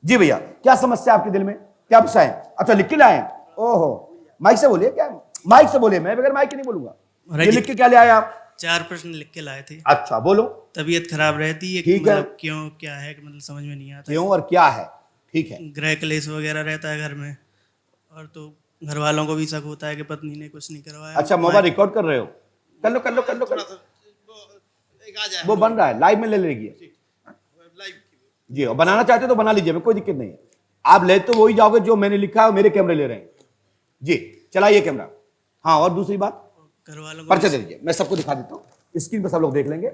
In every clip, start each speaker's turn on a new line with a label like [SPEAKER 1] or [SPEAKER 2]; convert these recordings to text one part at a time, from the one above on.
[SPEAKER 1] जी भैया, क्या समस्या आपके दिल में, क्या विषय है? अच्छा, लिख के लाए हैं? ओहो, माइक से बोलिए, क्या माइक से बोलिए, मैं बगैर माइक के नहीं बोलूंगा। ये लिख के क्या ले आए आप?
[SPEAKER 2] 4 प्रश्न लिख के लाए थे।
[SPEAKER 1] अच्छा, बोलो।
[SPEAKER 2] तबीयत खराब रहती है,
[SPEAKER 1] ठीक है।
[SPEAKER 2] मतलब क्यों, क्या है, मतलब समझ में नहीं आता।
[SPEAKER 1] क्यों और क्या है? ठीक है।
[SPEAKER 2] गृह क्लेश वगैरह रहता है घर में, और तो घर वालों को भी शक होता है कि पत्नी ने कुछ नहीं करवाया।
[SPEAKER 1] अच्छा, मोबाइल रिकॉर्ड कर रहे हो? कर लो कर लो कर लो कर लो। वो बन रहा है, लाइव में ले लीजिए जी। और बनाना चाहते हो तो बना लीजिए, मैं कोई दिक्कत नहीं है। आप ले तो वही जाओगे जो मैंने लिखा है, मेरे कैमरे ले रहे हैं जी। चलाइए कैमरा। हाँ, और दूसरी बात,
[SPEAKER 2] घर वालों को
[SPEAKER 1] पर्चे दे दीजिए, मैं सबको दिखा देता हूँ, स्क्रीन पर सब लोग देख लेंगे।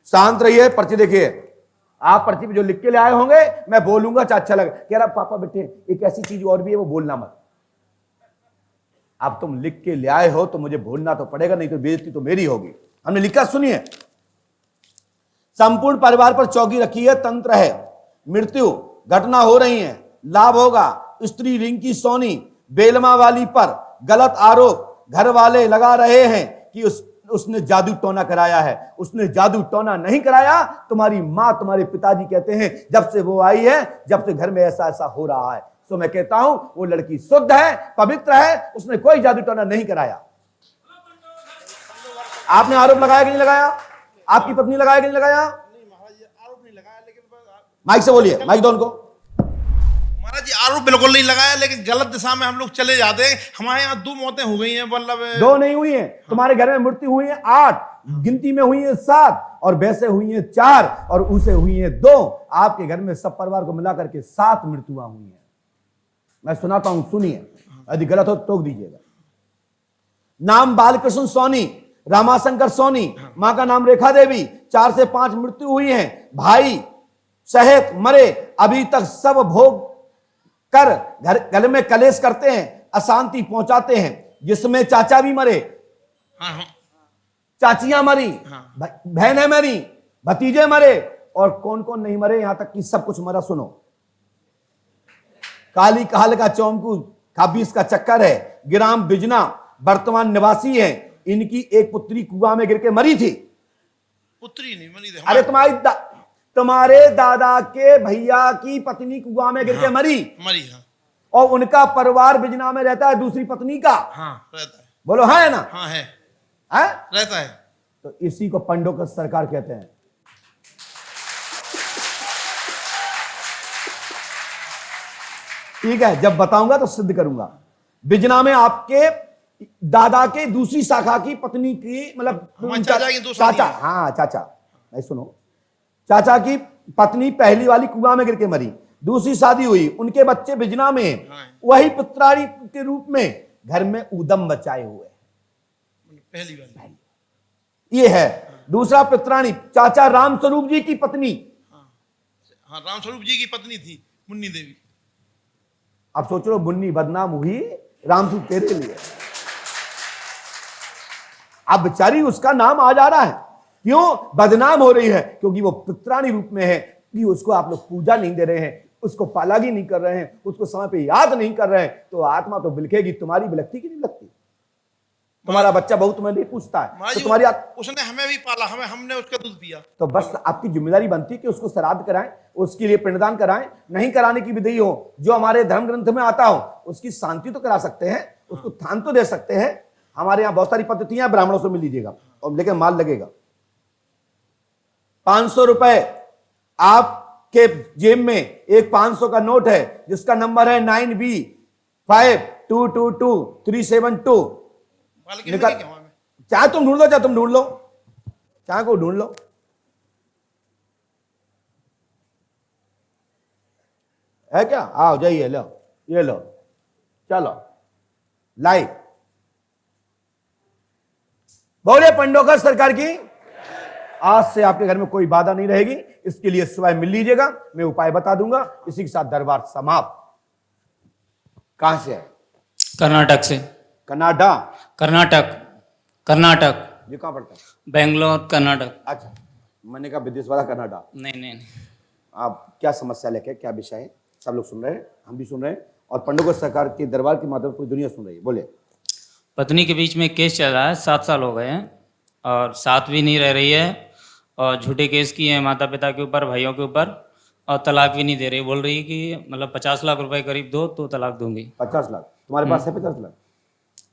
[SPEAKER 1] शांत रहिए, पर्चे देखिए। आप पर्ची पे जो लिख के ले आए होंगे, मैं बोलूंगा अच्छा लगे, कह रहा पापा बेटे एक ऐसी चीज और भी है, वो बोलना मत। अब तुम लिख के ले आए हो तो मुझे बोलना तो पड़ेगा, नहीं तो बेइज्जती तो मेरी होगी। हमने लिखा, सुनिए। संपूर्ण परिवार पर चौकी रखी है, तंत्र है, मृत्यु घटना हो रही है, लाभ होगा, स्त्री रिंकी सोनी बेलमा वाली पर गलत आरोप घर वाले लगा रहे हैं कि उसने जादू टोना कराया है। उसने जादू टोना नहीं कराया, तुम्हारी मां तुम्हारे पिताजी कहते हैं जब से वो आई है, जब से घर में ऐसा ऐसा हो रहा है। तो मैं कहता हूं वो लड़की शुद्ध है, पवित्र है, उसने कोई जादू टोना नहीं कराया। आपने आरोप लगाया कि नहीं लगाया? आपकी पत्नी लगाया कि नहीं लगाया?
[SPEAKER 3] आरोप नहीं लगाया, लेकिन
[SPEAKER 1] माइक से बोलिए, माइक दो उनको।
[SPEAKER 3] महाराज जी आरोप बिल्कुल नहीं लगाया, लेकिन गलत दिशा में हम लोग चले जाते हैं। हमारे यहाँ 2 मौतें हो गई हैं, मतलब
[SPEAKER 1] 2 नहीं हुई हैं, तुम्हारे घर में मृत्यु हुई है 8, गिनती में हुई है 7, और वैसे हुई है 4, और उसे हुई है 2। आपके घर में सब परिवार को मिला करके 7 मृत्युआं हुई हैं। मैं सुनाता हूं, सुनिए, यदि गलत हो तो टोक दीजिएगा। नाम बालकृष्ण सोनी, रामाशंकर सोनी, मां का नाम रेखा देवी, 4 से 5 मृत्यु हुई है। भाई सहित मरे, अभी तक सब भोग कर घर में कलेश करते हैं, अशांति पहुंचाते हैं, जिसमें चाचा भी मरे, चाचियां मरी, बहनें मरी, भतीजे मरे, और कौन कौन नहीं मरे, यहां तक कि सब कुछ मरा। सुनो, काली काल का चौमकू खाबीस का चक्कर है, ग्राम बिजना वर्तमान निवासी है। इनकी एक पुत्री कुआं में गिर के मरी थी।
[SPEAKER 3] पुत्री नहीं मरी थी।
[SPEAKER 1] अरे तुम्हारे दादा के भैया की पत्नी कुआं में गिर के मरी।
[SPEAKER 3] हाँ।
[SPEAKER 1] और उनका परिवार बिजना में रहता है, दूसरी पत्नी का।
[SPEAKER 3] हाँ, रहता है।
[SPEAKER 1] बोलो है ना?
[SPEAKER 3] हाँ है,
[SPEAKER 1] रहता है। तो इसी को पंडोकर सरकार कहते हैं। ठीक है, जब बताऊंगा तो सिद्ध करूंगा। बिजना में आपके दादा के दूसरी शाखा की पत्नी की, मतलब चाचा, हाँ चाचा, नहीं सुनो, चाचा की पत्नी पहली वाली कुआं में गिर के मरी, दूसरी शादी हुई, उनके बच्चे बिजना में, वही पुत्राणी के रूप में घर में उदम बचाए हुए।
[SPEAKER 3] पहली वाली
[SPEAKER 1] ये है। दूसरा पित्राणी चाचा रामस्वरूप जी की पत्नी।
[SPEAKER 3] हाँ, रामस्वरूप जी की पत्नी थी मुन्नी देवी।
[SPEAKER 1] अब सोच लो, मुन्नी बदनाम हुई रामस्वरूप तेरे लिए। अब बेचारी उसका नाम आ जा रहा है, क्यों बदनाम हो रही है? क्योंकि वो पित्राणी रूप में है, कि उसको आप लोग पूजा नहीं दे रहे हैं, उसको पालागी नहीं कर रहे हैं, उसको समय पे याद नहीं कर रहे हैं, तो आत्मा तो बिलखेगी। तुम्हारी बिलखती कि नहीं बिलखती? तुम्हारा बच्चा बहुत तुम्हें नहीं पूछता है, तो तुम्हारी
[SPEAKER 3] उसने हमें भी पाला, हमने उसका दूध पिया।
[SPEAKER 1] तो बस आपकी जिम्मेदारी बनती है कि उसको श्राद्ध कराएं, उसके लिए पिंडदान कराएं। नहीं कराने की विधि हो, जो हमारे धर्म ग्रंथ में आता हो, उसकी शांति तो करा सकते हैं, उसको थान तो दे सकते हैं। हमारे यहाँ बहुत सारी पद्धतियां, ब्राह्मणों से मिल लीजिएगा, और लेकिन माल लगेगा। 500 रुपए आपके जेब में एक 500 का नोट है, जिसका नंबर है 9B52222372। चाहे तुम ढूंढ लो, चाहे तुम ढूंढ लो, चाहे को ढूंढ लो। है क्या? आओ जाइए, लो ये लो, चलो लाइव। बोले पंडोकर सरकार की। आज से आपके घर में कोई बाधा नहीं रहेगी। इसके लिए स्वयं मिल लीजिएगा, मैं उपाय बता दूंगा। इसी के साथ दरबार समाप्त। कहां से है?
[SPEAKER 4] कर्नाटक से।
[SPEAKER 1] कनाडा?
[SPEAKER 4] कर्नाटक।
[SPEAKER 1] ये कहां पड़ता है?
[SPEAKER 4] बेंगलोर कर्नाटक।
[SPEAKER 1] अच्छा, मैंने कहा विदेश वाला कनाडा।
[SPEAKER 4] नहीं।
[SPEAKER 1] आप क्या समस्या लेके, क्या विषय है? सब लोग सुन रहे हैं, हम भी सुन रहे हैं, और पंडोकर सरकार के दरबार के माध्यम से पूरी दुनिया सुन रही है। बोले।
[SPEAKER 4] पत्नी के बीच में केस चल रहा है, 7 साल हो गए हैं, और साथ भी नहीं रह रही है, और झूठे केस किए हैं माता पिता के ऊपर, भाइयों के ऊपर, और तलाक भी नहीं दे रही, बोल रही है कि मतलब 50 लाख रुपए करीब दो तो तलाक दूंगी।
[SPEAKER 1] 50 लाख तुम्हारे पास है? 50 लाख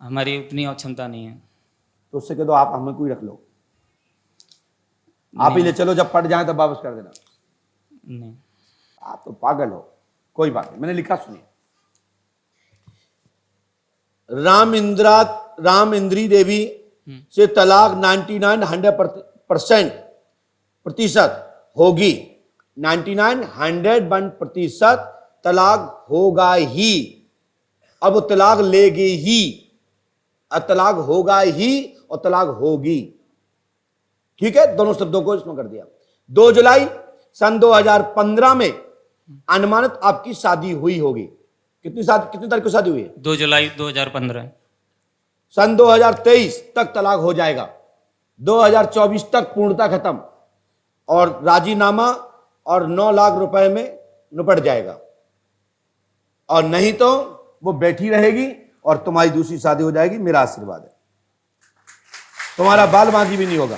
[SPEAKER 4] हमारी उतनी और क्षमता नहीं है।
[SPEAKER 1] तो उससे कह दो आप हमें कोई रख लो, आप ही ले चलो, जब पट जाए तब वापस कर देना।
[SPEAKER 4] नहीं,
[SPEAKER 1] आप तो पागल हो। कोई बात नहीं, मैंने लिखा, सुनिए। राम इंद्री देवी से तलाक 99-100% होगी। 99-101% तलाक होगा ही। अब वो तलाक लेगी ही, अब तलाक होगा ही और तलाक होगी। ठीक है, दोनों शब्दों को इसमें कर दिया। 2 जुलाई सन 2015 में अनुमानित आपकी शादी हुई होगी। कितनी तारीख को शादी हुई है?
[SPEAKER 4] 2 जुलाई 2015।
[SPEAKER 1] सन 2023 तक तलाक हो जाएगा, 2024 तक पूर्णता खत्म और राजीनामा और 9 लाख रुपए में निपट जाएगा। और नहीं तो वो बैठी रहेगी और तुम्हारी दूसरी शादी हो जाएगी। मेरा आशीर्वाद है, तुम्हारा बाल बांकी भी नहीं होगा।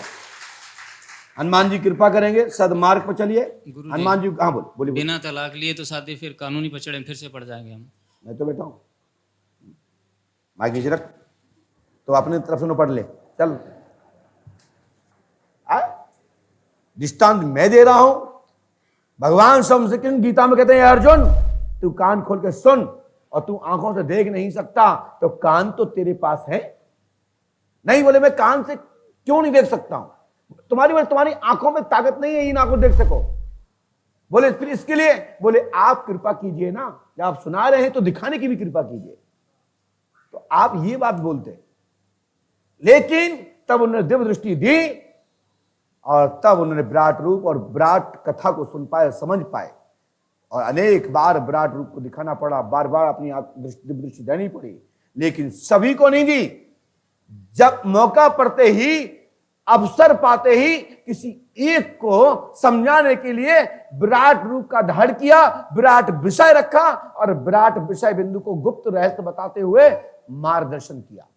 [SPEAKER 1] हनुमान जी कृपा करेंगे, सदमार्ग पर चलिए। हनुमान जी, हाँ बोलिए।
[SPEAKER 4] बिना तलाक लिए तो शादी फिर कानूनी पचड़े में फिर से पड़ जाएंगे हम।
[SPEAKER 1] मैं तो बैठा हूं, माइक नीचे रख, तो अपने तरफ से पढ़ ले। चल, दृष्टांत मैं दे रहा हूं। भगवान स्वयं श्री कृष्ण गीता में कहते हैं, अर्जुन तू कान खोल के सुन, और तू आंखों से देख नहीं सकता तो कान तो तेरे पास है। नहीं बोले मैं कान से क्यों नहीं देख सकता हूं? तुम्हारी आंखों में ताकत नहीं है इन आंखों देख सको। बोले फिर इसके लिए, बोले आप कृपा कीजिए ना, जब आप सुना रहे हैं तो दिखाने की भी कृपा कीजिए। तो आप ये बात बोलते, लेकिन तब उन्होंने दिव्य दृष्टि दी और तब उन्होंने विराट रूप और विराट कथा को सुन पाए, समझ पाए, और अनेक बार विराट रूप को दिखाना पड़ा, बार बार अपनी दिव्य दृष्टि देनी पड़ी, लेकिन सभी को नहीं दी। जब मौका पड़ते ही, अवसर पाते ही किसी एक को समझाने के लिए विराट रूप का धारण किया, विराट विषय रखा और विराट विषय बिंदु को गुप्त रहस्य बताते हुए मार्गदर्शन किया,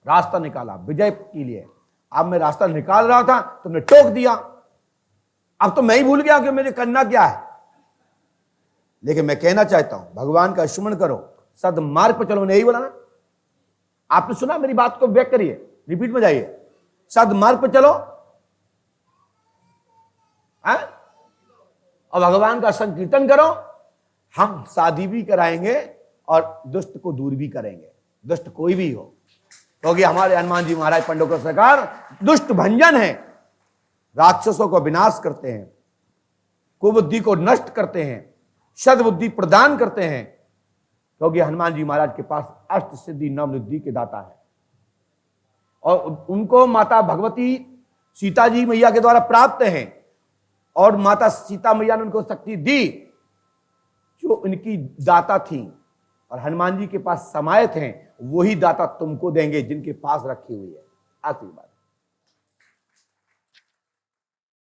[SPEAKER 1] रास्ता निकाला विजय के लिए। अब मैं रास्ता निकाल रहा था, तुमने टोक दिया। अब तो मैं ही भूल गया कि मुझे करना क्या है। लेकिन मैं कहना चाहता हूं, भगवान का स्मरण करो, सदमार्ग पर चलो। मैंने यही बोला ना, आपने सुना? मेरी बात को बैक करिए, रिपीट में जाइए। सदमार्ग पर चलो और भगवान का संकीर्तन करो। हम शादी भी कराएंगे और दुष्ट को दूर भी करेंगे, दुष्ट कोई भी हो, क्योंकि हमारे हनुमान जी महाराज पंडों का सरकार दुष्ट भंजन है, राक्षसों को विनाश करते हैं, कुबुद्धि को नष्ट करते हैं, सद्बुद्धि प्रदान करते हैं, क्योंकि हनुमान जी महाराज के पास अष्ट सिद्धि नवनिधि के दाता है। और उनको माता भगवती सीता जी मैया के द्वारा प्राप्त हैं, और माता सीता मैया ने उनको शक्ति दी जो इनकी दाता थी, और हनुमान जी के पास समायत हैं, वही दाता तुमको देंगे जिनके पास रखी हुई है आशीर्वाद।